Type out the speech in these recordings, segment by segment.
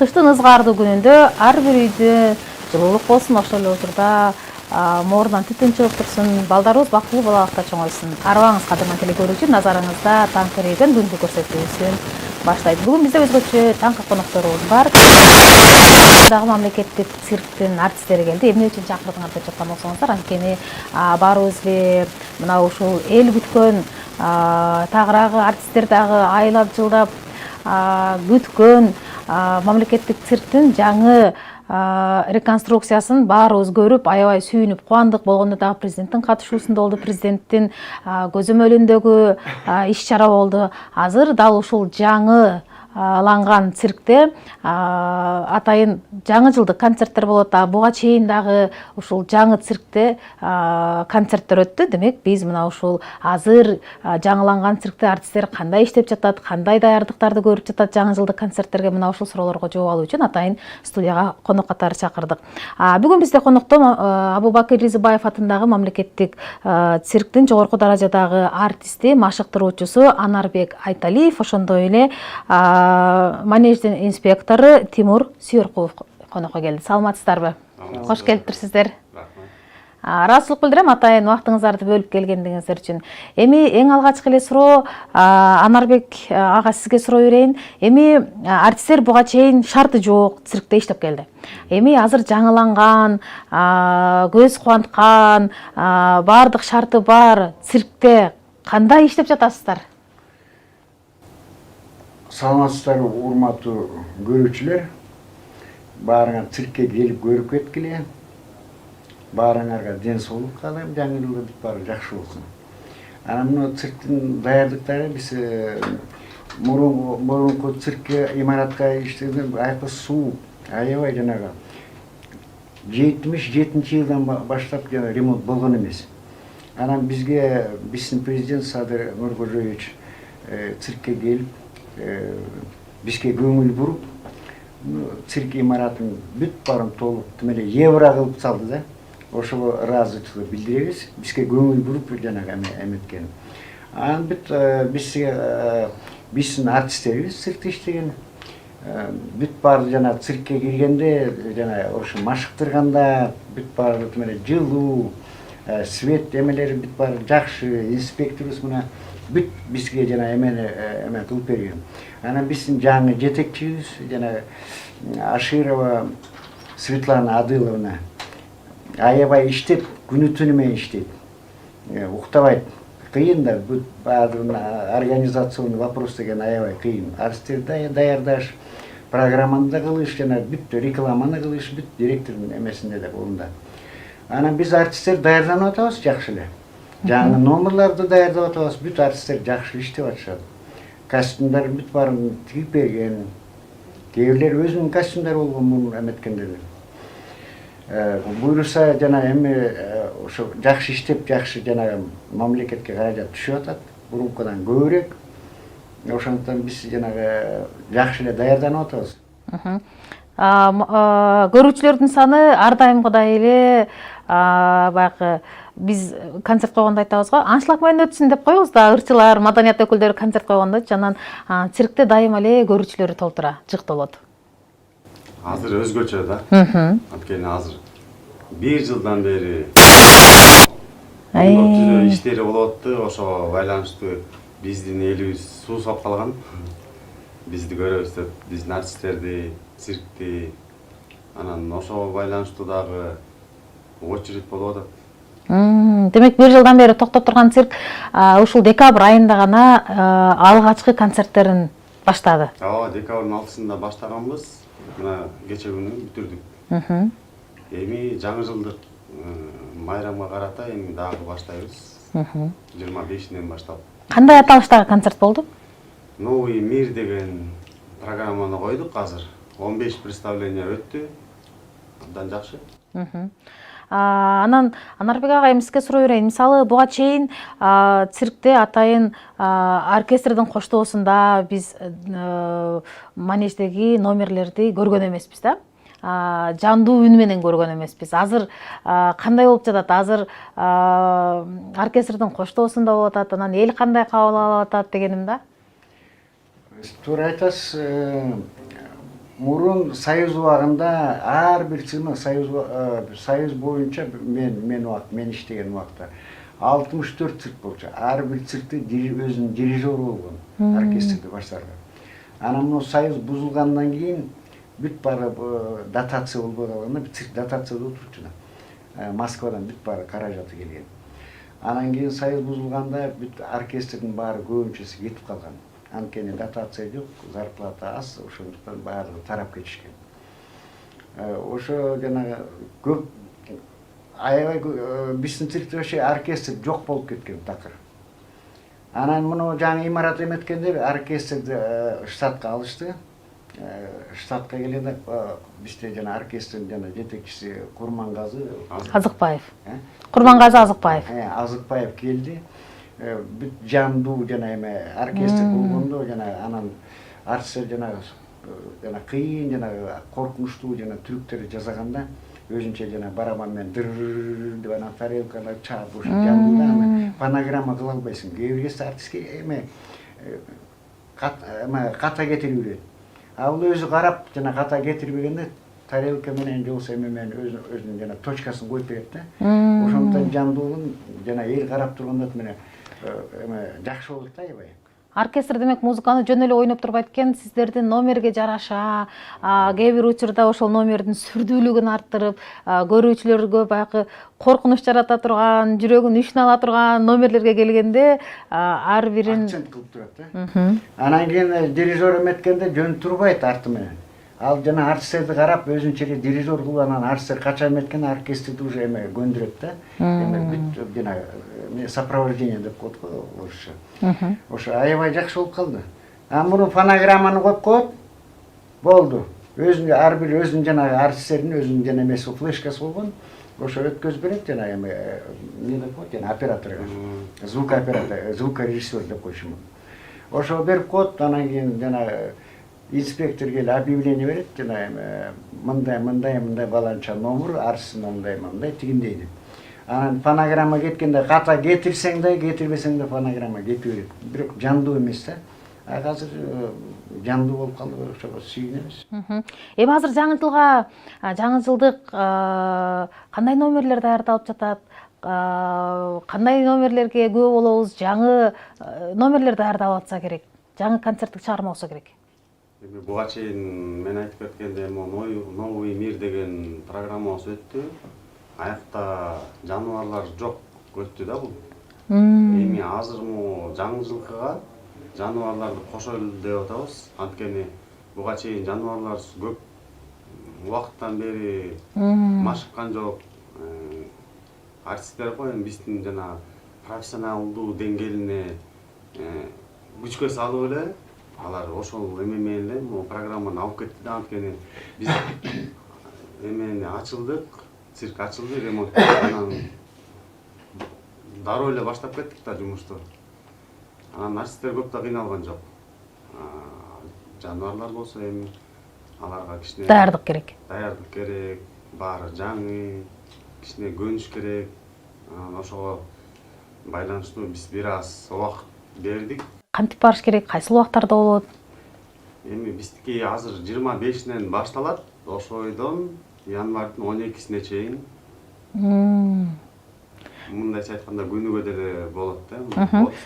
кыштын ызгаардуу күнүндө ар бир үйдө жылуулук болсун, ошол эле учурда моорунан түтүн чыгып турсун, балдарыбыз бактылуу балалыкта чоңойсун. Арыбаңыз кадырман теле көрүүчү, назарыңызда таңкы рейден күндү көрсөтүүсүн баштайт. Бүгүн бизде өзгөчө таңкы конокторубуз бар. Дагы мамлекеттик цирктин артисттери келди. Эмне үчүн чакырдыңар деп жаткан болсоңуздар, анткени баарыбыз эле мына ушул эл күткөн тагыраагы артисттер дагы айлап жылдап күткөн мамлекеттик цирктин жаңы реконструкциясын баарыбыз көрүп, аябай сүйүнүп, кубандык. Болгондо дагы президенттин катышуусунда болду, президенттин көзөмөлүндөгү иш-чара болду. Азыр дал ушул жаңы ланган циркте атайын жаңы жылдык концерттер болот. Буга чейин дагы ушул жаңы циркте концерттер өттү. Демек, биз мына ушул азыр жаңыланган циркте артисттер кандай иштеп жатат, кандай даярдыктарды көрүп жатат жаңы жылдык концерттерге, мына ушул суроолорго жооп алуу үчүн атайын студияга конок катары чакырдык. Бүгүн бизде конокто Абубакир Ризыбаев атындагы мамлекеттик цирктин жогорку даражадагы артисти, машыктыруучусу Анарбек Айталиев, ошондой эле манеждин инспектору Тимур Сүйөркулов конокко келди. Саламатсыздарбы? Кош келиптирсиздер. Ыраазычылык билдирем атайын убактыңыздарды бөлүп келгениңиздер үчүн. Эми эң алгачкы эле суроо Анарбек ага сизге суроо берейин. Эми артисттер буга чейин шарты жок циркте иштеп келди. Эми азыр жаңыланган, көз кубанткан, баардык шарты бар циркте кандай иштеп жатасыздар? Саламатсыздарбы, урматтуу көрүүчүлөр. Баарыңар циркке келип көрүп кеткиле. Баарыңарга ден соолук каалайм, жаңы жылда бүт баары жакшы болсун. Анан мына цирктин даярдыктары биз мурунку циркке имаратка иштеген аякта суу аябай жанагы 77-нчи жылдан баштап ремонт болгон эмес. Анан биздин президент Садыр Нуркожоевич циркке келип бизге көңүл буруп, цирк имаратын бүт баарын толук тимеле евро кылып салды да. Ошого ыраазычылык билдиребиз. Бизге көңүл буруп жанагы эметкен. Анан бүт биздин артисттерибиз циркте иштеген. Бүт баары жана циркке киргенде жана ошо машыктырганда бүт баары тимеле жылуу, свет эмелери бүт баары жакшы, инспекторубуз мына бүт бизге жана эме кылып берген. Анан биздин жаңы жетекчибиз жана Аширова Светлана Адыловна аябай иштеп, күнү түнү менен иштейт. Уктабайт. Кыйын да, бүт баардыгын организационный вопрос деген аябай кыйын. Артисттерди даярдаш, программаны да кылыш, жана бүт рекламаны кылыш, бүт директордун эмесинде да колунда. Анан биз артисттер даярданып атабыз жакшы эле. Жаңы номерларды даярдап атабыз, бүт артисттер жакшы иштеп атышат. Костюмдар бүт баарын тигип берген. Кээ бирлер өзүнүн костюмдары болгон муну эметкендер. Буюрса жана эми ошо жакшы иштеп, жакшы жана мамлекетке каражат түшүп атат. Бурункудан көбүрөөк. Ошондуктан биз жанагы жакшы эле даярданып атабыз. Көрүүчүлөрдүн саны ар дайымкыдай эле баягы биз концерт койгондо айтабыз го, аншлаг менен өтсүн деп коебуз да, ырчылар, маданият өкүлдөрү концерт койгондо, анан циркте дайыма эле көрүүчүлөр толтура, жыктолот. Азыр өзгөчө да. Анткени азыр 1 жылдан бери иштери болуп атты, ошого байланыштуу биздин элибиз суусап калган. Бизди көрөбүз деп, биздин артисттерди, циркти, анан ошого байланыштуу дагы очередь болуп атат. Демек 1 жылдан бери токтоп турган цирк ушул декабрь айында гана алгачкы концерттерин баштады. Декабрдын 6-сында баштаганбыз. Мына кече күнү бүтүрдүк. Эми жаңы жылдык майрамга карата эми дагы баштайбыз. 25-инен баштап. Кандай аталыштагы концерт болду? Новый мир деген программаны койдук азыр. 15 представление өттү. Абдан жакшы. Анан Анарбек ага сизге суроо берейин. Мисалы, буга чейин циркте атайын оркестрдин коштоосунда биз манеждеги номерлерди көргөн эмеспиз да. Жандуу үн менен көргөн эмеспиз. Азыр кандай болуп жатат? Азыр оркестрдин коштоосунда болуп атат, анан эл кандай кабыл алып атат дегеним да. Туура айтасыз. мурун союз убагында ар бир сыймак союз боюнча мен иштеген убакта 64 цирк болчу. Ар бир циркте өзүнүн дирижеру болгон, оркестрди баштарган. Анан мына союз бузулгандан кийин бүт баары дотация болбой калганда, цирк дотацияда отурчу да. Москвадан бүт баары каражаты келген. Анан кийин союз бузулганда бүт оркестрдин баары көбүнчөсү кетип калган. Анткени дотация жок, зарплата аз, ошондуктан баардыгы тарап кетишкен. Ошо жанагы көп аябай биздин циркте вообще оркестр жок болуп кеткен такыр. Анан муну жаңы имарат эметкенде оркестрди штатка алышты. Штатка келгенде бизде жана оркестрдин жана жетекчиси Курмангазы Азыкбаев. Курмангазы Азыкбаев. Азыкбаев келди. Бүт жандуу жана эме оркестр болгондо жана анан артистер жана кыйын жана коркунучтуу жана трюктерди жасаганда өзүнчө жана барабан менен дыр деп анан тарелкалар чаап ошо жандуу фонограмма кыла албайсың. Кээ бир кезде артистке эме ката кетирип берет. Ал өзү карап жана ката кетирбегенде тарелка менен же болбосо эме менен өзүнүн жана точкасын коюп берет да. Ошондуктан жандуун жана эл карап турганда менен эме жакшы болот да аябай. Оркестр демек музыканы жөн эле ойноп турбайт экен, сиздердин номерге жараша, кээ бир учурда ошол номердин сүрдүүлүгүн арттырып, көрүүчүлөргө баягы коркунуч жарата турган, жүрөгүн ишине ала турган номерлерге келгенде ар бирин акцент кылып турат да. Анан кийин дирижер эметкенде жөн турбайт арты менен. Ал жана артисттерди карап өзүнчө эле дирижер кылып анан артисттер кача эметкен оркестрди уже эме көндүрөт да. Эме бүт жана сопровождение деп коет го орусча. Ошо аябай жакшы болуп калды. Муну фонограмманы коюп коет. Болду. Өзүнүн ар бир өзүнүн жанагы артисттердин өзүнүн жана эмеси флешкасы болгон. Ошо өткөзүп берет жана эме эмне деп коет, жана операторго. Звук оператор, звукорежиссер деп коюшу. Ошо берип коет, анан кийин жана инспектор келип объявление берет жана мындай баланча номер, артист мындай тигиндей деп. Анан фонограмма кеткенде ката кетирсең да, кетирбесең да фонограмма кете берет. Бирок жандуу эмес да. Азыр жандуу болуп калды, ошо сүйүнөбүз. Эми азыр жаңы жылдык кандай номерлер даярдалып жатат? Кандай номерлерге күбө болобуз? Жаңы номерлер даярдалып атса керек. Жаңы концерттик чыгарма болсо керек. Эми буга чейин мен айтып кеткендей, новый мир деген программабыз өттү. Аякта жаныбарлар жок өттү да бул. Эми азыр жаңы жылкыга жаныбарларды кошолу деп атабыз. Анткени буга чейин жаныбарлар көп убакыттан бери машыккан жок. Артисттер коен биздин жана профессионалдуу деңгээлине күчкө салып эле алар ошол эме менен эле могу программаны алып кетти да. Анткени биз эмени ачылдык, цирк ачылды, ремонт анан дароо эле баштап кеттик да жумушту. Анан артисттер көп да кыйналган жок. Жаныбарлар болсо эми аларга кичине Даярдык керек. Баары жаңы, кичине көнүш керек. Анан ошого байланыштуу биз бир аз убакыт бердик. Кантип барыш керек? Кайсыл убактарда болот? Эми биздики азыр 25-нен башталат. Ошол ойдон январдын 12-сине чейин. Мындайча айтканда күнүгө деле болот да.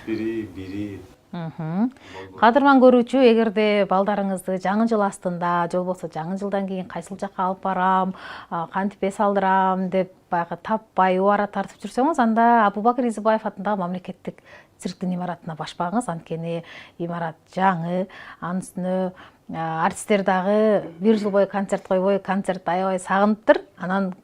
31-1. Кадырман көрүүчү, эгерде балдарыңызды жаңы жыл астында, же болбосо жаңы жылдан кийин кайсыл жакка алып барам, кантип эс алдырам деп баягы таппай убара тартып жүрсөңүз, анда Абубакыр Изибаев атындагы мамлекеттик цирктин имаратына башпаңыз. Анткени имарат жаңы, анын үстүнө артисттер дагы бир жыл бою концерт койбой, концерт аябай сагыныптыр. Анан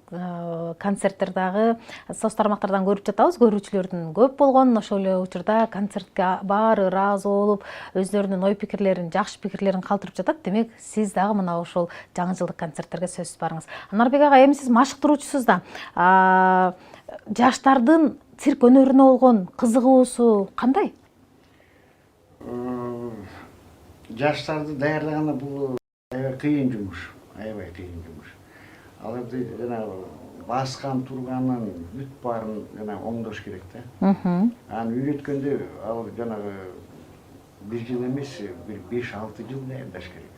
концерттер дагы соц тармактардан көрүп жатабыз, көрүүчүлөрдүн көп болгонун. Ошол эле учурда концертке баары ыраазы болуп, өздөрүнүн ой пикирлерин, жакшы пикирлерин калтырып жатат. Демек, сиз дагы мына ошол жаңы жылдык концерттерге сөзсүз барыңыз. Анарбек ага, эми сиз машыктыруучусуз да. Жаштардын цирк өнөрүнө болгон кызыгуусу кандай? Жаштарды даярдаганда бул аябай кыйын жумуш, Аларды жана баскан турганын бүт баарын жана оңдош керек да. Аны үйрөткөндө ал жанагы бир жыл эмес, бир 5-6 жыл даярдаш керек.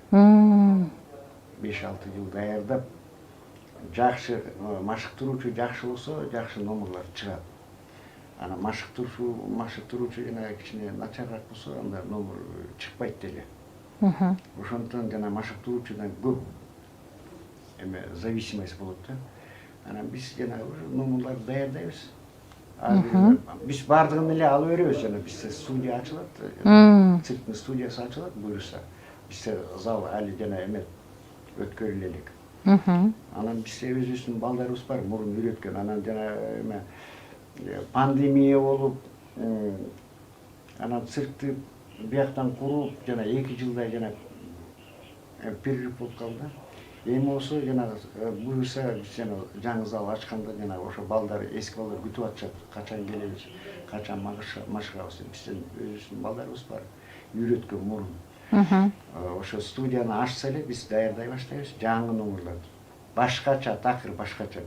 5-6 жыл даярдап, жакшы машыктыруучу жакшы болсо, жакшы номерлар чыгат. Ана машыктыруучу жана кичине начарыраак болсо, анда номер чыкпайт деле. Ошондон жана машыктыруучудан көп зависимость болот да. Анан биз жана номерларды даярдайбыз. Биз бардыгын эле алып беребиз, жана бизде студия ачылат, цирктин студиясы ачылат, буюрса. Бизде зал али жана өткөрүлө элек. Анан бизде өзүбүздүн балдарыбыз бар, мурун үйрөткөн. Анан жана пандемия болуп, анан циркти бияктан куруп, жана 2 жылдай жана перерыв болуп калды. Эми болсо жана буюрса биз жана жаңы зал ачканда жана ошо балдар, эски балдар күтүп атышат, качан келебиз, качан машыгабыз деп. Биздин өзүбүздүн балдарыбыз бар, үйрөткөн мурун. Ошо студияны ачса эле биз даярдай баштайбыз жаңы номерларды. Башкача, такыр башкача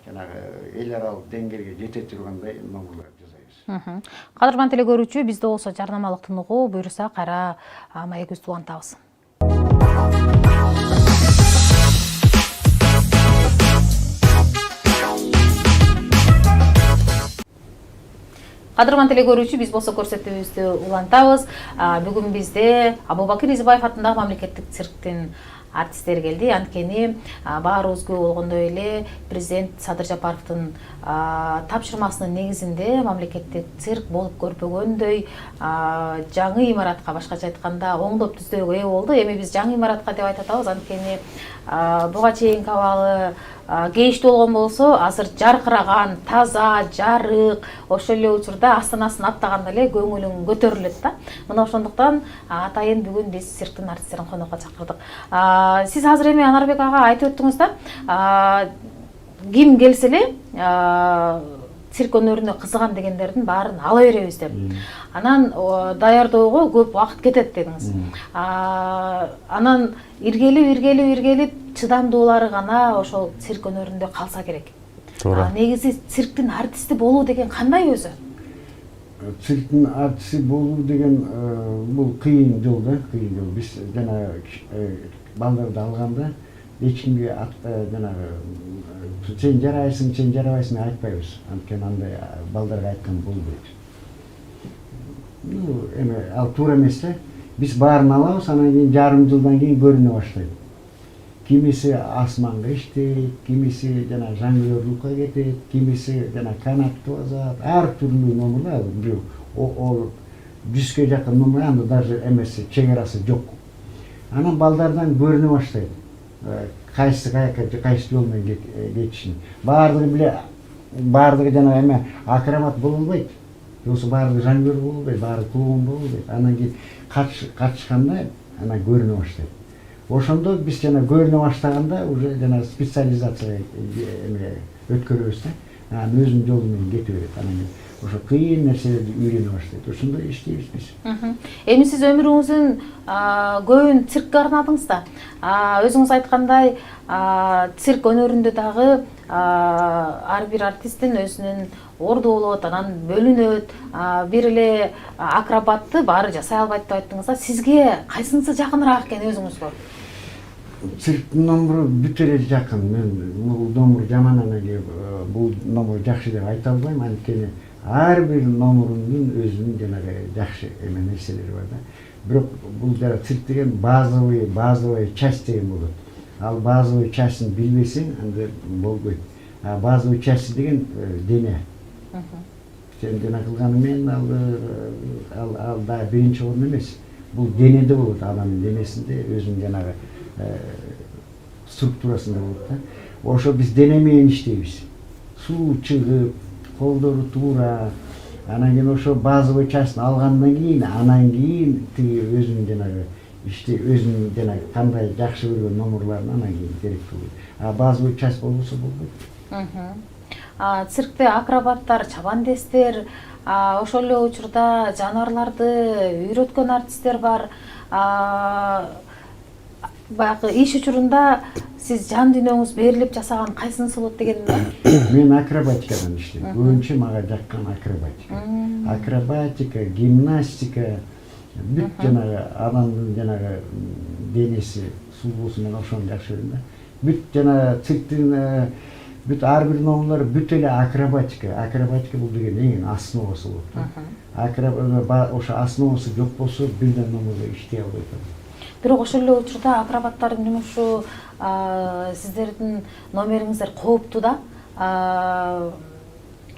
жанагы эл аралык деңгээлге жете тургандай номерлар жасайбыз. Кадырман теле көрүүчү, бизде болсо жарнамалык тыныгуу буюрса кайра маегибизди улантабыз. Кадырман теле көрүүчү, биз болсо көрсөтүүбүздү улантабыз. Бүгүн бизде Абубакир Изибаев атындагы мамлекеттик цирктин артисттери келди. Анткени баарыбыз күбө болгондой эле президент Садыр Жапаровдун тапшырмасынын негизинде мамлекеттик цирк болуп көрпөгөндөй жаңы имаратка, башкача айтканда оңдоп түздөөгө ээ болду. Эми биз жаңы имаратка деп айтып атабыз, анткени буга чейинки абалы кейиштүү болгон болсо, азыр жаркыраган, таза, жарык, ошол эле учурда астанасын аттаганда эле көңүлүң көтөрүлөт да. Мына ошондуктан атайын бүгүн биз цирктин артисттерин конокко чакырдык. Сиз азыр эми Анарбек ага айтып өттүңүз да, ким келсе эле цирк өнөрүнө кызыгам дегендердин баарын ала беребиз деп. Анан даярдоого көп убакыт кетет дедиңиз. Анан иргелип чыдамдуулары гана ошол цирк өнөрүндө калса керек. Туура. Негизи цирктин артисти болуу деген кандай өзү? Цирктин артисти болуу деген бул кыйын жол да, кыйын жол. Биз жана балдарды алганда эч кимге жанагы сен жарайсың, сен жарабайсың айтпайбыз. Анткени андай балдарга айткан болбойт. Эми ал туура эмес да. Биз баарын алабыз, анан кийин жарым жылдан кийин көрүнө баштайт. Кимиси асманга иштейт, кимиси жана жонглёрлукка кетет, кимиси жана канатты базат, ар түрлүү номерлар. Бирөө ол 100ге жакын номер, анда даже эмеси чек арасы жок. Анан балдардан көрүнө баштайт. Кайсы кайсы жол менен кетишин. Баардыгы жана акробат боло албайт. Болсо баардыгы жонглёр боло албайт, баардыгы клоун боло албайт. Анан кийин катышканда анан көрүнө баштайт. Ошондо биз жана көрүнө баштаганда уже жана специализация өткөрөбүз да. Анан өзүнүн жолу менен кете берет. Анан ошо кыйын нерселерди үйрөнө баштайт. Ошондо иштейбиз биз. Эми сиз өмүрүңүздүн көбүн циркке арнадыңыз да. Өзүңүз айткандай, цирк өнөрүндө дагы ар бир артисттин өзүнүн орду болот, анан бөлүнөт. Бир эле акробатты баары жасай албайт деп айттыңыз да. Сизге кайсынысы жакыныраак экен өзүңүзгө? Цирктин номеру бүт эле жакын. Мен бул номер жаман эле, бул номер жакшы деп айта албайм, анткени ар бир номерунун өзүнүн жанагы жакшы нерселери бар да. Бирок бул жана цирк деген базовый часть деген болот. Ал базовый частьын билбесең, анда болбойт. Базовый часть деген дене. Сен жана кылганың менен ал да биринчи орун эмес. Бул денеде болот, адамдын денесинде өзүнүн жанагы структурасында болот да. Ошо биз дене менен иштейбиз. Суу чыгып, колдору туура, анан кийин ошо базовый частьын алгандан кийин, анан кийин тиги өзүнүн жанагы өзүнүн жанагы кандай жакшы көргөн номерларын анан кийин керектүү болот. Базовый часть болбосо болбойт. Циркте акробаттар, чабандестер, ошол эле учурда жаныбарларды үйрөткөн артисттер бар. Баягы иш учурунда сиз жан дүйнөңүз берилип жасаган кайсынысы болот деген? Мен акробатикадан иштейм. Көбүнчө мага жаккан акробатика. Акробатика, гимнастика, бүт жанагы адамдын жанагы денеси сулуусу менен ошону жакшы көрөм да. Бүт жанагы цирктин бүт ар бир номерлор бүт эле акробатика. Акробатика бул деген эң основасы болот. Ошо основасы жок болсо бирден номерлер иштей албайт. Бирок ошол эле учурда акробаттардын жумушу сиздердин номериңиздер кооптуу да.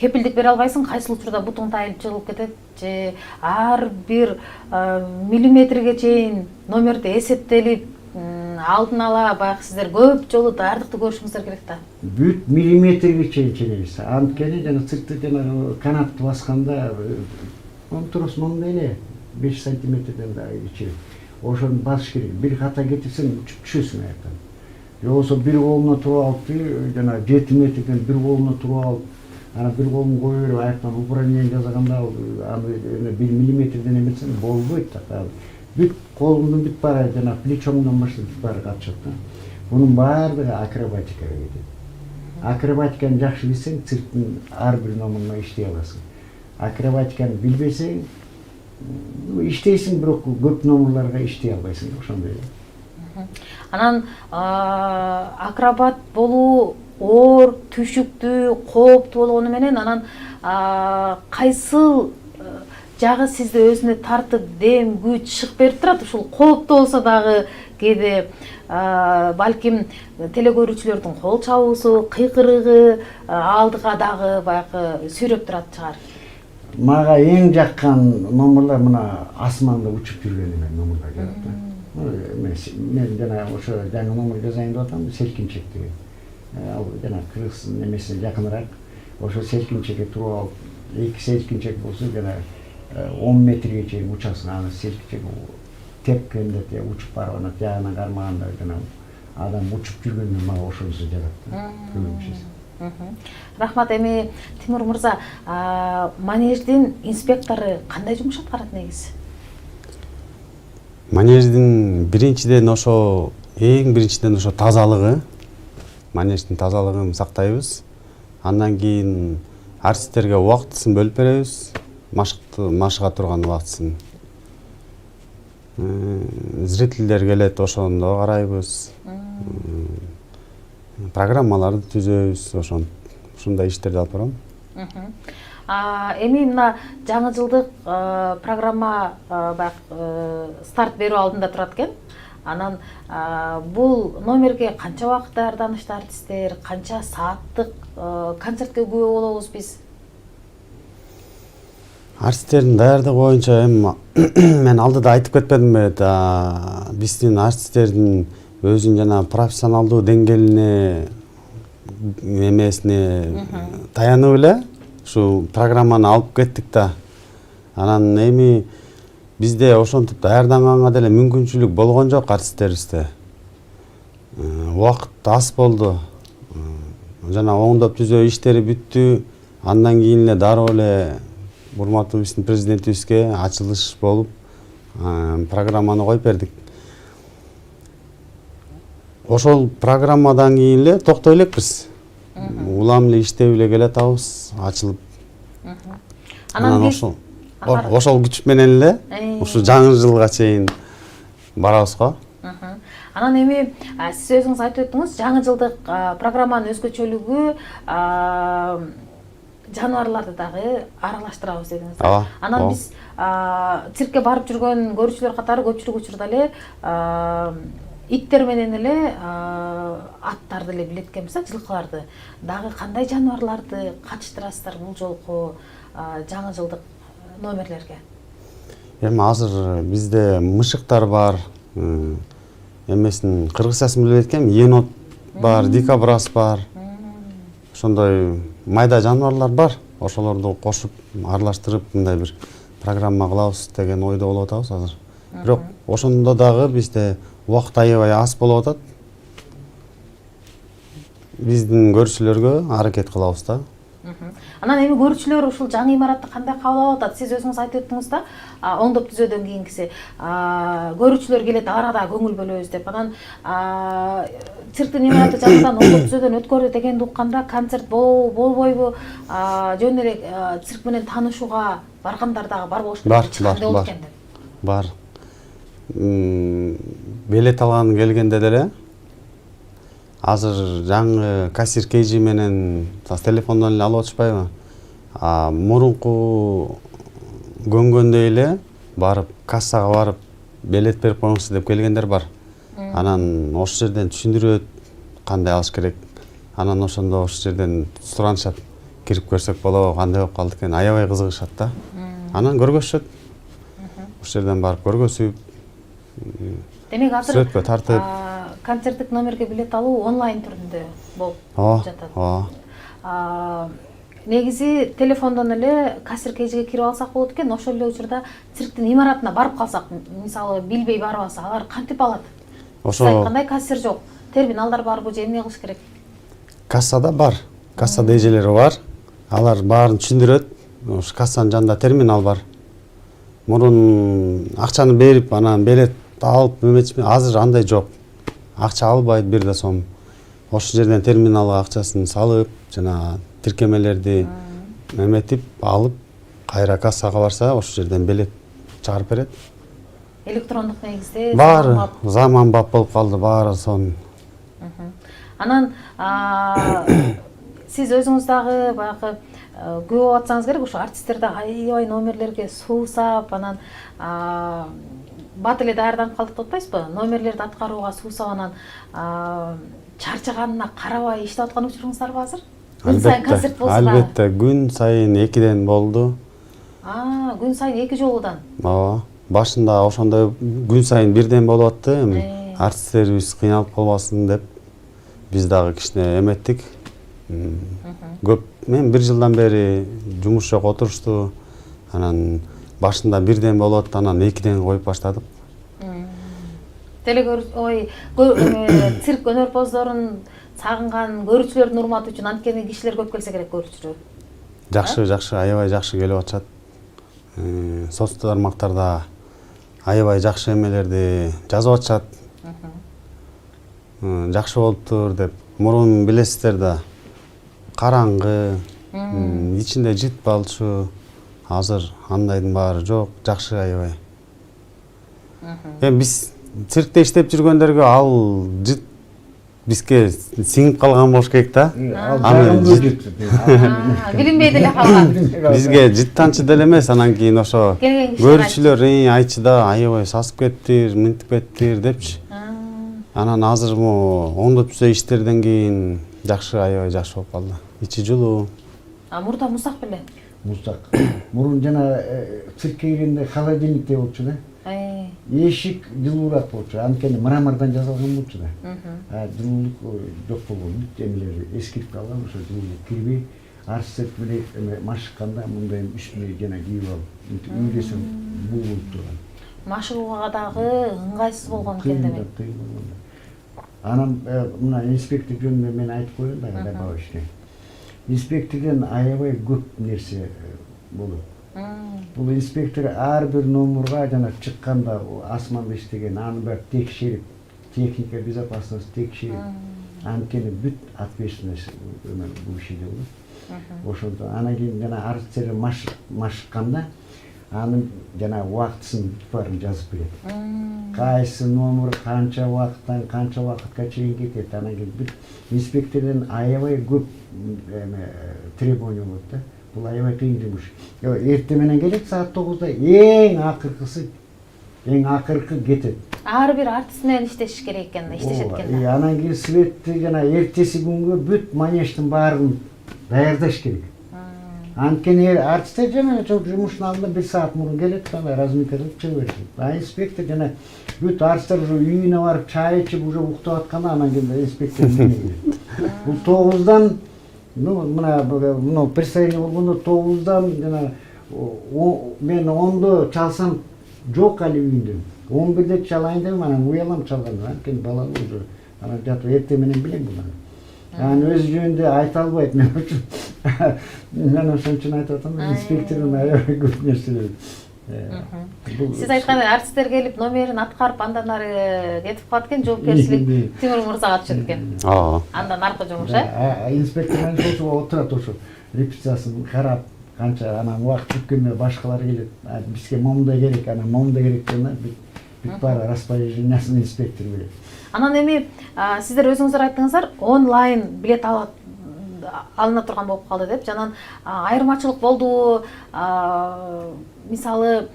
Кепилдик бере албайсың, кайсыл учурда бутуң тайылып жыгылып кетет же ар бир миллиметрге чейин номерди эсептелип алдын ала баягы сиздер көп жолу даярдыкты көрүшүңүздөр керек да. Бүт миллиметрге чейин ченебиз. Анткени жана циркте жана канатты басканда контрос мондай эле 5 сантиметрден да кичи. Ошону басыш керек. Бир ката кетирсең учуп түшөсүң аяктан. Же болбосо бир колуна туруп алып, жана 7 метрден бир колуна туруп алып, ана бир колун кое берип аяктан упражнение жасаганда аны 1 миллиметрден эметсең болбойт да. Бүт колуңдун бүт баары жана плечоңдон баштап бүт баары катышат да. Бунун баардыгы акробатикага кетет. Акробатиканы жакшы билсең, цирктин ар бир номуна иштей аласың. Акробатиканы билбесең, иштейсиң, бирок көп номерларга иштей албайсың, ошондой. Анан акробат болуу оор, түшүктүү, кооптуу болгону менен анан кайсыл жагы сизди өзүнө тартып дем, күч, шык берип турат. Ушул кооптуу болсо дагы кээде балким телекөрүүчүлөрдүн кол чабуусу, кыйкырыгы алдыга дагы баягы сүйрөп турат чыгар. Мага эң жаккан номерлар мына асманда учуп жүргөн эме номерлар жагат да. Мен жана ошо жаңы номер жазайын деп атам, селкинчек деген. Ал жана кыргыз немесине жакыныраак. Ошо селкинчекке туруп алып, 2 селкинчек болсо жана 10 метрге чейин учасың. Аны селкинчек тепкенде учуп барып ана жагынан кармаганда жана адам учуп жүргөндө мага ошонусу жагат да. Рахмат. Эми Тимур мырза, манеждин инспектору кандай жумуш аткарат негизи? Манеждин биринчиден ошо тазалыгы, манеждин тазалыгын сактайбыз. Андан кийин артисттерге убактысын бөлүп беребиз, машыга турган убактысын. Зрительдер келет, ошондо карайбыз. Программаларды түзөбүз, ушундай иштерди алып барам. Эми мына жаңы жылдык программа старт берүү алдында турат экен. Анан бул номерге канча убакыт даярданышты артисттер, канча сааттык концертке күбө болобуз биз? Артисттердин даярдыгы боюнча мен алдыда айтып кетпедимби, биздин артисттердин өзүнүн жана профессионалдуу деңгээлине эмесине таянып эле ушу программаны алып кеттик да. Анан эми бизде ошентип даярданганга деле мүмкүнчүлүк болгон жок артисттерибизде. Убакыт аз болду. Жана оңдоп түзөө иштери бүттү. Андан кийин эле дароо эле урматтуу биздин президентибизге ачылыш болуп программаны коюп бердик. Ошол программадан кийин эле токтой элекпиз. Улам эле иштеп эле келатабыз, ачылып. Анан ошол күч менен эле ушу жаңы жылга чейин барабыз го. Анан эми сиз өзүңүз айтып өттүңүз, жаңы жылдык программанын өзгөчөлүгү жаныбарларды дагы аралаштырабыз дедиңиз. Анан биз циркке барып жүргөн көрүүчүлөр катары көпчүлүк учурда эле иттер менен эле аттарды эле билет экенбиз, жылкыларды. Дагы кандай жаныбарларды катыштырасыздар бул жолку жаңы жылдык номерлерге? Эми азыр бизде мышыктар бар, эмесин кыргызчасын билбейт экенм, енот бар, дикобраз бар. Ошондой майда жаныбарлар бар. Ошолорду кошуп, аралаштырып мындай бир программа кылабыз деген ойдо болуп атабыз азыр. Бирок ошондо дагы бизде убакыт аябай аз болуп атат. Биздин көрүүчүлөргө аракет кылабыз да. Анан эми көрүүчүлөр ушул жаңы имаратты кандай кабыл алып атат? Сиз өзүңүз айтып өттүңүз да, оңдоп түзөөдөн кийинкиси көрүүчүлөр келет, арада көңүл бөлөбүз деп. Анан цирктин имараты жаңыдан оңдоп түзөөдөн өткөрдү дегенди укканда концерт болбойбу? Жөн эле цирк менен таанышууга баргандар дагы бар болуш керек. Бар. бар. Билет алган келгенде деле азыр жаңы кассир кейжи менен телефондон эле алып атышпайбы? Мурунку көнгөндөй эле барып кассага барып билет берип коюңузчу деп келгендер бар. Анан ошол жерден түшүндүрөт кандай алыш керек. Анан ошондо ошол жерден суранышат. Кирип көрсөк болобу, кандай болуп калды экен, аябай кызыгышат да. Анан көргөзүшөт. Ошол жерден барып көргөзүп, демек азыр сүрөткө тартып. концерттик номерге билет алуу онлайн түрүндө болуп жатат. Негизи телефондон эле кассир кейжиге кирип алсак болот экен. Ошол эле учурда цирктин имаратына барып калсак, мисалы билбей барбаса, алар кантип алат? Сиз айткандай кассир жок. Терминалдар барбы же эмне кылыш керек? Кассада бар. Кассада эжелери бар. Алар баарын түшүндүрөт. Ошо кассанын жанында терминал бар. Мурун акчаны берип, анан билет алып эметчүмүн. Азыр андай жок. Акча албайт бир да сом. Ошол жерден терминалга акчасын салып, жана тиркемелерди эметип алып, кайра кассага барса, ошол жерден билет чыгарып берет. Электрондук негизде Баары заманбап болуп калды, баары сон. Анан сиз өзүңүз дагы баягы көп болуп атсаңыз керек, ошо артисттерди аябай номерлерге суусап, анан бат эле даярданып калдык деп атпайсызбы? Номерлерди аткарууга суусап, анан чарчаганына карабай иштеп аткан учуруңуздар бар азыр? Күн сайын концерт болсо да. Албетте, күн сайын 2ден болду. Күн сайын 2 жолудан. Ооба. Башында ошондой күн сайын 1ден болуп атты. Артисттерибиз кыйналып калбасын деп биз дагы кичине эметтик. Көп, мен 1 жылдан бери жумуш жок, отурушту. Анан башында 1ден болот, анан 2ден коюп баштадык. Цирк өнөрпоздорун сагынган көрүүчүлөрдүн урматы үчүн анткени кишилер көп келсе керек көрүүчүлөр. Жакшы, аябай жакшы келип атышат. Соц тармактарда аябай жакшы эмелерди жазып атышат. Жакшы болуптур деп. Мурун билесиздер да, караңгы, ичинде жыт балчу. Азыр андайдын баары жок, жакшы аябай. Биз циркте иштеп жүргөндөргө ал жыт бизге сиңип калган болуш керек да. Билинбей деле калган. Бизге жыт танчы деле эмес, анан кийин ошо көрүүчүлөр айтчы да, аябай сасып кеттир, мынтип кеттир депчи. Анан азыр оңдоп түзө иштерден кийин жакшы, аябай жакшы болуп калды. Ичи жылуу. Мурда муздак беле? Муздак. Мурун жана циркке киргенде холодильникте болчу да. Эшик жылуурак болчу. Анткени мрамордон жасалган болчу да. Жылуулук жок болгон, эмелери эскирип калган, ошо жылуулук кирбей, артисттер менен машыкканда мындай үстүнө жана кийип алып, үйлесем буу болуп турган. Машыгууга дагы ыңгайсыз болгон экен демек. Анан мына инспектор жөнүндө мен айтып коеюн да, добавочный. Инспекторден аябай көп нерсе болот. Бул инспектор ар бир номурга жана чыкканда асманда иштеген, аны бир текшерип, техника безопасность текшерип, анткени бүт ответственность бул ишиде болот. Ошондо анан кийин жана артистер машыкканда анын жана убактысын баарын жазып берет. Кайсы номер канча убакыттан канча убакытка чейин кетет. Анан кийин бүт инспекторден аябай көп требования болот да. Бул аябай кыйын жумуш. Эртең менен келет саат 9-да, эң акыркы кетет. Ар бир артист менен иштешиш керек экен, иштешет экен. Анан кийин светти жана эртеси күнгө бүт манеждин баарын даярдаш керек. Анткени артисттер жана жумуштун алдында 1 саат мурун келет, разминка кылып чыгып беришет. Инспектор жана бүт артисттер уже үйүнө барып чай ичип, уже уктап атканда анан кийин инспектор келет. Бул 9-дан, мына представление болгондо 9-дан жана мен 10-до чалсам жок али үйүндө. 11-де чалайын деп, анан уялам чалганда, анткени балалуу уже. Анан жатып эртең менен билем буларды. Анан өз жөнүндө айта албайт мен үчүн. Мен ошон үчүн айтып атам, инспектордун аябай көп нерселери. Сиз айткандай артисттер келип номерин аткарып, андан ары кетип калат экен, жоопкерчилик Тимур мырзага түшөт экен. Андан аркы жумуш, инспектор менен ошо отурат, ошо репетициясын карап, канча анан убакыт бүткөндө башкалар келет, бизге момундай керек, анан момундай керек дегенде бүт баары распоряжениясын инспектор берет. Анан эми сиздер өзүңүздөр айттыңыздар, онлайн билет алына турган болуп калды деп. Жанан айырмачылык болду. Мисалы,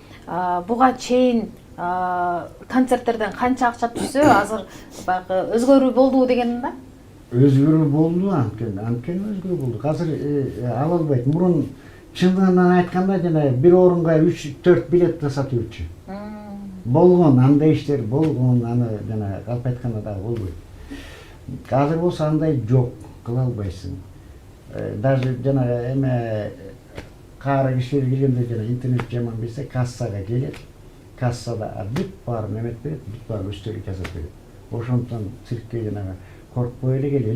буга чейин концерттерден канча акча түшсө, азыр баягы өзгөрүү болду деген да? Өзгөрүү болду, анткени өзгөрүү болду. Азыр ала албайт. Мурун чындыгынан айтканда жана бир орунга 3-4 билет сатып жүрчү. Болгон андай иштер болгон, аны жана калп айтканда дагы болбойт. Азыр болсо андай жок, кыла албайсың. Даже жана эме каара кишилер келгенде жана интернет жаман берсе, кассага келет. Кассада бүт баарын эметип берет, бүт баарын өстөрү жазып берет. Ошондон циркке жанагы коркпой эле кел,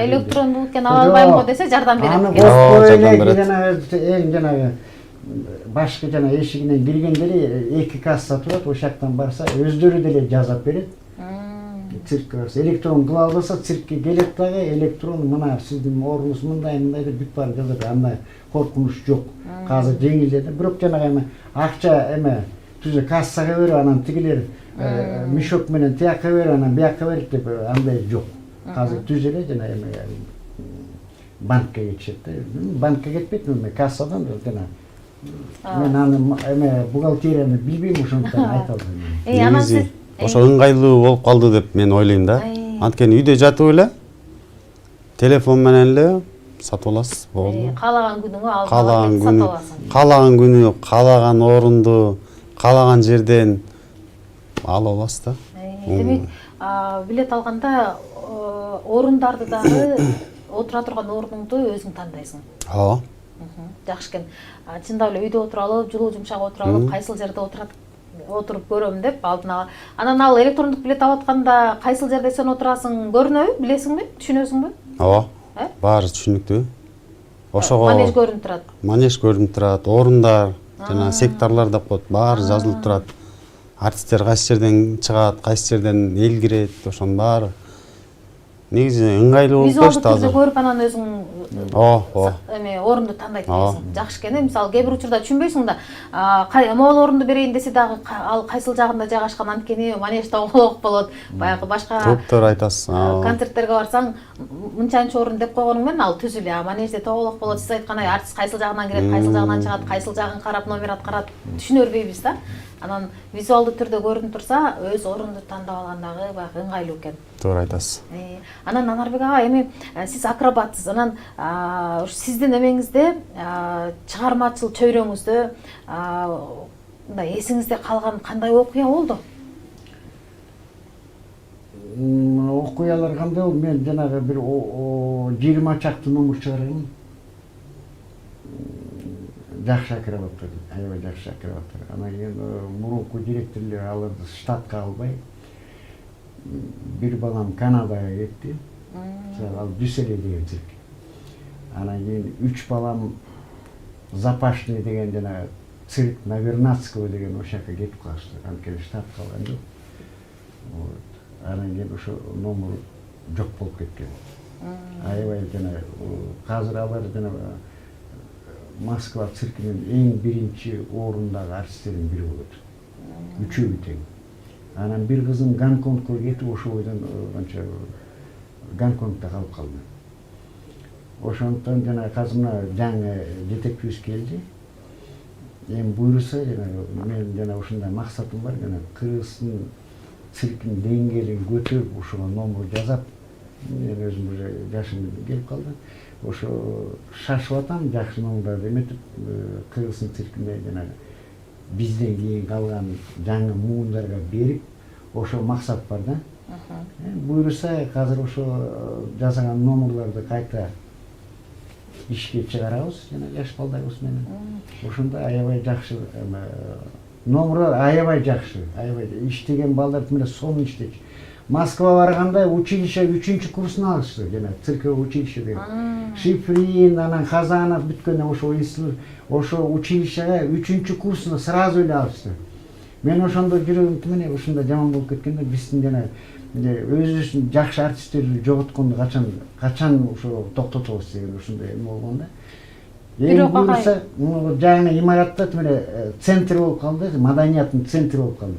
электрондуу экен ала албайм го десе жардам берет. Аны коркпой эле жанагы эң жанагы башкы жана эшигинен киргендери 2 касса турат, ошол жактан барса өздөрү деле жазып берет. Циркке барса электрон кыла албаса, циркке келет дагы электрон мына сиздин орнуңуз мындай деп бүт баарын жазып берет. Андай коркунуч жок. Азыр жеңилдеди. Бирок жанагы эме акча эме түзө кассага берип, анан тигилер мешок менен тияка берип, анан бияка берип деп андай жок. Азыр түз эле жана эме банкка кетишет да. Банкка кетпейт, кассадан жана мен аны эме бухгалтерияны билбейм, ошондуктан айта албайм. Анан сиз ошо ыңгайлуу болуп калды деп мен ойлойм да. Анткени үйдө жатып эле телефон менен эле сатып аласыз, болду. Каалаган күнүңө алып сатып аласың. Каалаган күнү, каалаган орунду, каалаган жерден алып аласыз да. Демек, билет алганда орундарды дагы отура турган орунуңду өзүң тандайсың. Ооба. Жакшы экен. Чындап эле үйдө отура алып, жылуу жумшак отура алып, кайсыл жерде отуруп көрөм деп алдын ала. Анан ал электрондук билет алып атканда кайсыл жерде сен отурасың көрүнөбү, билесиңби, түшүнөсүңбү? Ооба. Баары түшүнүктүү. Ошого манеж көрүнүп турат. Манеж көрүнүп турат, орундар, жана секторлор деп коет, баары жазылып турат. Артисттер кайсы жерден чыгат, кайсы жерден эл кирет, ошонун баары. Негизи ыңгайлуу болуп визуалдуу түрдө көрүп анан өзүң эме орунду тандайт экенсиң. Жакшы экен. Мисалы, кээ бир учурда түшүнбөйсүң да, могул орунду берейин десе дагы ал кайсыл жагында жайгашкан, анткени манеж тоголок болот. Баягы башка топтор айтасыз. концерттерге барсаң, мынчанчы орун деп койгонуң менен ал түзүп эле манежде тоголок болот. Сиз айткандай артист кайсыл жагынан кирет, кайсыл жагынан чыгат, кайсыл жагын карап номер аткарат, түшүнө бербейбиз да. Анан визуалдуу түрдө көрүнүп турса, өз орунду тандап алган дагы баягы ыңгайлуу экен. Туура айтасыз. Анан Анарбек ага, эми сиз акробатсыз. Анан сиздин эмеңизде, чыгармачыл чөйрөңүздө мындай эсиңизде калган кандай окуя болду? Окуялар кандай болду? Мен жанагы бир 20 чакты номер чыгаргам. Жакшы акробаттар, аябай жакшы акробаттар. Анан кийин мурунку директорлор аларды штатка албай, бир балам Канадага кетти. Ал Дюсселе деген цирк. Анан кийин 3 балам Запашный деген жана цирк на Вернадского деген ошол жака кетип калышты. Анткени штат калган жок. Анан кийин ошо номер жок болуп кеткен. Аябай жана азыр алар жана Москва циркинин эң биринчи орундагы артисттердин бири болот. Үчөө тең. Анан бир кызым Гонконгко кетип, ошо бойдон канча Гонконгдо калып калды. Ошондон жана азыр мына жаңы жетекчибиз келди. Эми буйруса мен жана ушундай максатым бар, жана Кыргыздын циркинин деңгээлин көтөрүп, ушуга номер жасап, мен өзүм уже жашым келип калды. Ошо шашып атам, жакшы номерларды эметип, Кыргыздын циркине жана бизден кийин калган жаңы муундарга берип, ошо максат бар да. Буйруса азыр ошо жасаган номерларды кайта ишке чыгарабыз, жана жаш балдарыбыз менен. Ошондо аябай жакшы номерлар, аябай жакшы, аябай иштеген балдар менен сонун иштечү. Москва барганда училище 3-чү курсун алышты, жана цирковое училище деген. Шифрин, анан Хазанов бүткөндөн ошо институт, ошо училищеге 3-чү курсуна сразу эле алышты. Мен ошондо жүрөгүм менен ушундай жаман болуп кеткенде, биздин жана өзүбүздүн жакшы артисттерди жоготконду качан ошо токтотобуз деген ушундай эме болгондо. Бирок буюрса жаңы имаратта тимеле центр болуп калды, маданияттын центри болуп калды.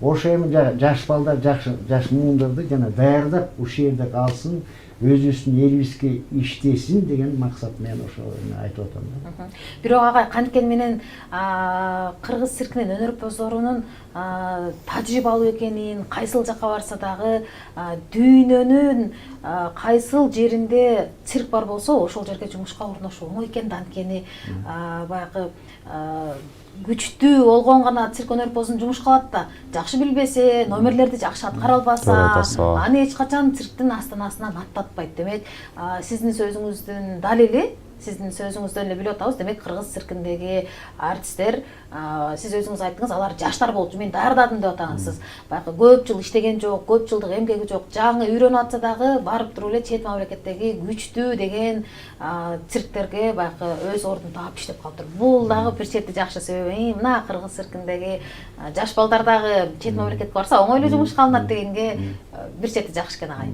Ошо эми жаш балдар, жаш муундарды жана даярдап ушул жерде калсын, өзүбүздүн элибизге иштесин деген максат менен ошо айтып атам да. Бирок агай канткен менен кыргыз циркинин өнөрпоздорунун тажрыйбалуу экенин, кайсыл жакка барса дагы дүйнөнүн кайсыл жеринде цирк бар болсо ошол жерге жумушка орношуу оңой экен да, анткени баягы күчтүү болгон гана цирк өнөрпозун жумушка алат да, жакшы билбесе, номерлерди жакшы аткара албаса, аны эч качан цирктин астанасынан аттатпайт. Демек, сиздин сөзүңүздүн далили, сиздин сөзүңүздөн эле билип атабыз. Демек, кыргыз циркиндеги артисттер, сиз өзүңүз айттыңыз, алар жаштар болчу, мен даярдадым деп атаңыз. Баягы көп жыл иштеген жок, көп жылдык эмгеги жок, жаңы үйрөнүп атса дагы барып туруп эле чет мамлекеттеги күчтүү деген цирктерге баягы өз ордун таап иштеп калыптыр. Бул дагы бир чети жакшы себеби, мына кыргыз циркиндеги жаш балдар дагы чет мамлекетке барса оңой эле жумушка алынат дегенге бир чети жакшы экен агай.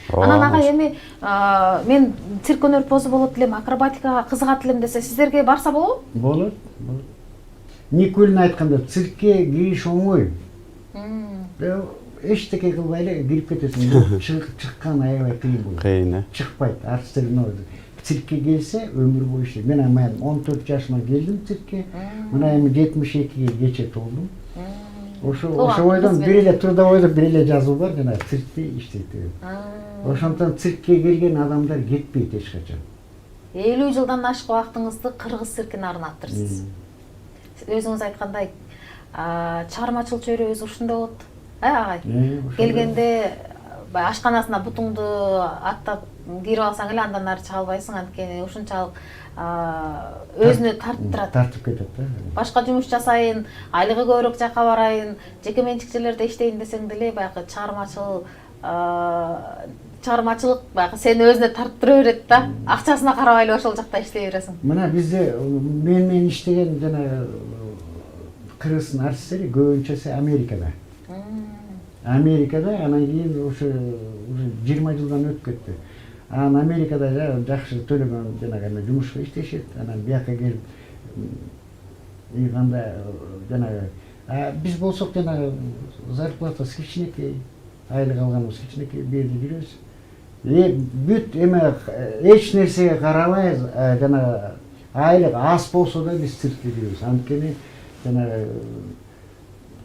Анан агай эми мен цирк өнөрпозу болот элем, акробатикага кызыгат элем десе, сиздерге барса болобу? Болот. Никулин айтканда, циркке кириш оңой. Эчтеке кылбай эле кирип кетесиң. Чыккан аябай кыйын болот. Кыйын, Чыкпайт. Артисттер циркке келсе өмүр бою иштейт. Мен 14 жашыма келдим циркке. Мына эми 72-ге кече толдум. Ошо ойдон бир эле трудовойдо бир эле жазуу бар, жана циркте иштейт деп. Ошондон циркке келген адамдар кетпейт эч качан. 50 жылдан ашык убактыңызды кыргыз циркине арнаттырсыз. Өзүңүз айткандай, чыгармачыл чөйрөбүз ушундай болот. Агай. Келгенде ашканасына бутуңду аттап кирип алсаң эле андан ары чыга албайсың, анткени ушунчалык өзүнө тарттырат. Тартып кетет да. Башка жумуш жасайын, айлыгы көбүрөөк жакка барайын, жеке менчик жерлерде иштейин десең деле баягы чыгармачылык баягы сени өзүнө тарттыра берет да. Акчасына карабай эле ошол жакта иштей бересиң. Мына бизде мен иштеген жана кыргыздын артисттери көбүнчөсү Америкада. Америкада, анан кийин уже 20 жылдан өтүп кетти. Анан Америкада жакшы төлөгөн жанагы жумушка иштешет. Анан бияка келип кандай жанагы биз болсок жанагы зарплатасы кичинекей, айлык алганыбыз кичинекей берип жүрөбүз. Бүт эме эч нерсеге карабай жанагы айлык аз болсо да биз циркке жүрөбүз. Анткени жанагы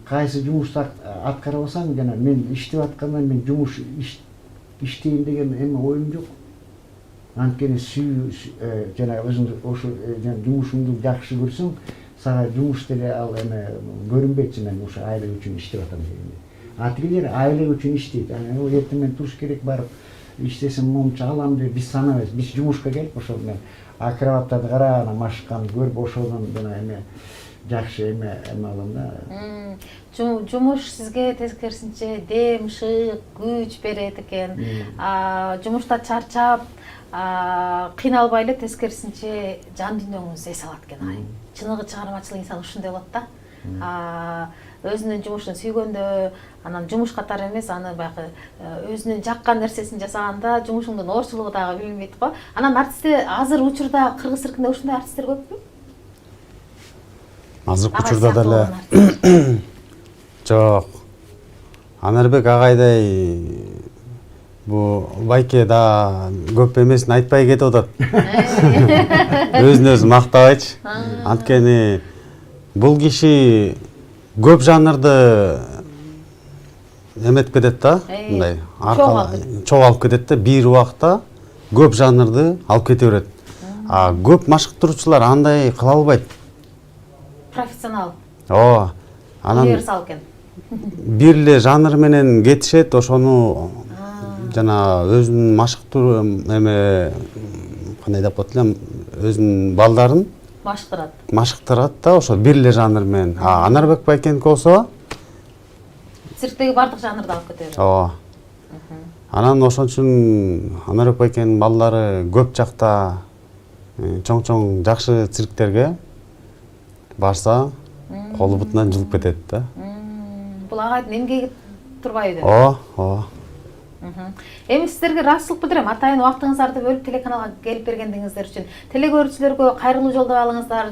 кайсы жумушту аткарабасаң, жана мен иштеп атканда мен жумуш иштейин деген эме оюм жок. Анткени жана өзүң ошо жумушуңду жакшы көрсөң, сага жумуш деле ал эме көрүнбөйт, мен ошо айлык үчүн иштеп атам дегенде. Атигилер айлык үчүн иштейт. Эртең мен туруш керек барып иштесем момча алам деп биз санабайбыз. Биз жумушка келип ошол мен акробаттарды кара, анан машыкканды көрүп ошодон жана эме жакшы эме алам да. Жумуш сизге тескерисинче дем, шык, күч берет экен. Жумушта чарчап, кыйналбай эле тескерисинче жан дүйнөңүз эс алат экен ай. Чыныгы чыгармачыл инсан ушундай болот да. Өзүнүн жумушун сүйгөндө, анан жумуш катары эмес, аны баягы өзүнүн жаккан нерсесин жасаганда жумушуңдун оорчулугу дагы билинбейт го. Анан артистте азыр учурда кыргыз циркинде ушундай артисттер көппү? Азыркы учурда деле жок. Анарбек агайдай бу байке да көп эмесин айтпай кетип атат. Өзүн өзү мактабайчы. Анткени бул киши көп жанрды эметип кетет да, мындай чогулуп кетет да, бир убакта көп жанрды алып кете берет. Көп машыктыруучулар андай кыла албайт. Профессионал. Анан универсал экен. Бир эле жанр менен кетишет, ошону жана өзүнүн машыктыруу эме кандай деп коет элем, өзүнүн балдарын машыктырат да, ошо бир эле жанр менен. Анарбек байкеники болсо цирктеги бардык жанрды алып кете берет. Анан ошон үчүн Анарбек байкенин балдары көп жакта чоң жакшы цирктерге барса колу бутунан жылып кетет да. Бул агайдын эмгеги турбайбы? Эми сиздерге ыраазычылык билдирем. Атайын убактыңыздарды бөлүп телеканалга келип бергендигиңиздер үчүн. Телекөрүүчүлөргө кайрылуу жолдоп алыңыздар,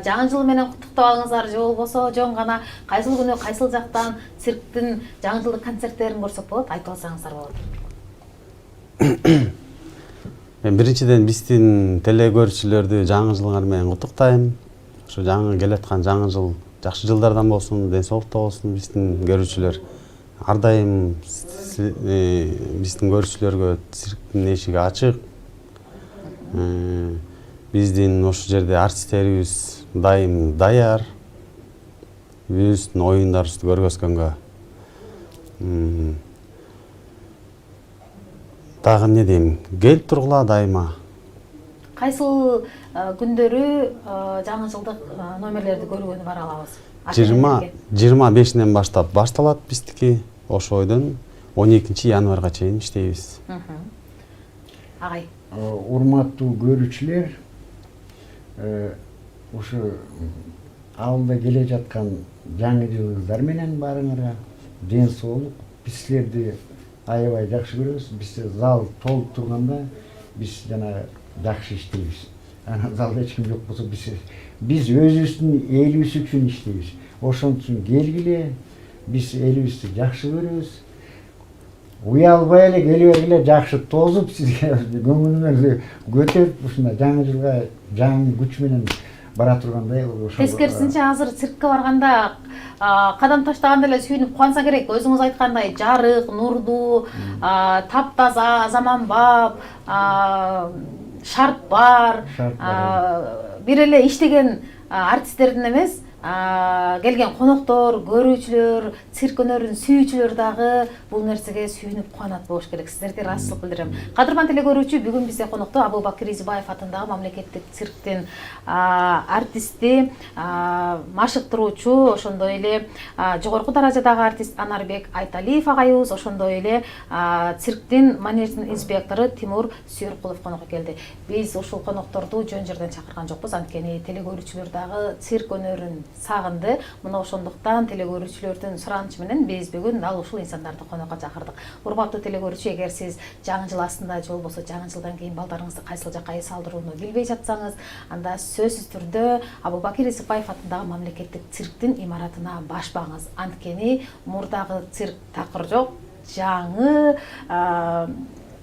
жаңы жыл менен куттуктап алыңыздар, же болбосо жөн гана кайсыл күнү кайсыл жактан цирктин жаңы жылдык концерттерин көрсөк болот, айтып алсаңыздар болот. Мен биринчиден биздин телекөрүүчүлөрдү жаңы жылыңар менен куттуктайм. Ошо жаңы келаткан жаңы жыл жакшы жылдардан болсун, ден соолукта болсун биздин көрүүчүлөр. Ар дайым биздин көрүүчүлөргө цирктин эшиги ачык. Биздин ошол жерде артисттерибиз дайым даяр. Биздин оюндарыбызды көргөзгөнгө. Дагы эмне дейм? Келип тургула дайыма. Кайсыл күндөрү жаңы жылдык номерлерди көрүүгө бара алабыз? 25-нен баштап башталат биздики. Ошо ойдон 12 январга чейин иштейбиз. Агай. Урматтуу көрүүчүлөр, ушу алда келе жаткан жаңы жылыңыздар менен баарыңарга ден соолук. Биз силерди аябай жакшы көрөбүз. Бизде зал толуп турганда биз жана жакшы иштейбиз. Анан залда эч ким жок болсо биз өзүбүздүн элибиз үчүн иштейбиз. Ошон үчүн келгиле, биз элибизди жакшы көрөбүз. Уялбай эле келе бергиле, жакшы тозуп сизге көңүлүңөрдү көтөрүп ушундай жаңы жылга жаңы күч менен бара тургандай. Тескерисинче азыр циркке барганда кадам таштаганда эле сүйүнүп кубанса керек. Өзүңүз айткандай жарык, нурдуу, таптаза, заманбап, шарт бар. Бир эле иштеген артисттердин эмес, келген коноктор, көрүүчүлөр, цирк өнөрүн сүйүүчүлөр дагы бул нерсеге сүйүнүп кубанат болуш керек. Сиздерге ыраазычылык билдирем. Кадырман телекөрүүчү, бүгүн бизде конокто Абубакир Изибаев атындагы мамлекеттик цирктин артисти, машыктыруучу, ошондой эле жогорку даражадагы артист Анарбек Айталиев агайыбыз, ошондой эле цирктин манеждин инспектору Тимур Сүйөркулов конокко келди. Биз ушул конокторду жөн жерден чакырган жокпуз, анткени телекөрүүчүлөр дагы цирк өнөрүн сагынды. Мына ошондуктан телекөрүүчүлөрдүн суранычы менен биз бүгүн дал ушул инсандарды конокко чакырдык. Урматтуу телекөрүүчү, эгер сиз жаңы жыл астында же болбосо жаңы жылдан кийин балдарыңызды кайсыл жакка эс алдырууну билбей жатсаңыз, анда сөзсүз түрдө Абубакир Изибаев атындагы мамлекеттик цирктин имаратына башпаңыз. Анткени мурдагы цирк такыр жок, жаңы.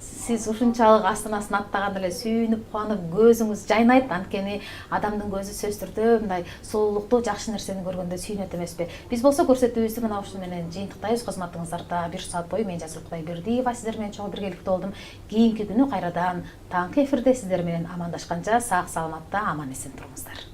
Сиз ушунчалык астанасын аттаганда эле сүйүнүп, кубанып, көзүңүз жайнайт. Анткени адамдын көзү сөзсүз түрдө мындай сулуулукту, жакшы нерсени көргөндө сүйүнөт эмеспи? Биз болсо көрсөтүүбүздү мына ушун менен жыйынтыктайбыз. Кызматыңыздарда 1 саат бою мен Жазыл Кудайбердиева сиздер менен чогуу биргеликте болдум. Кийинки күнү кайрадан таңкы эфирде сиздер менен амандашканча сак саламатта аман эсен туруңуздар.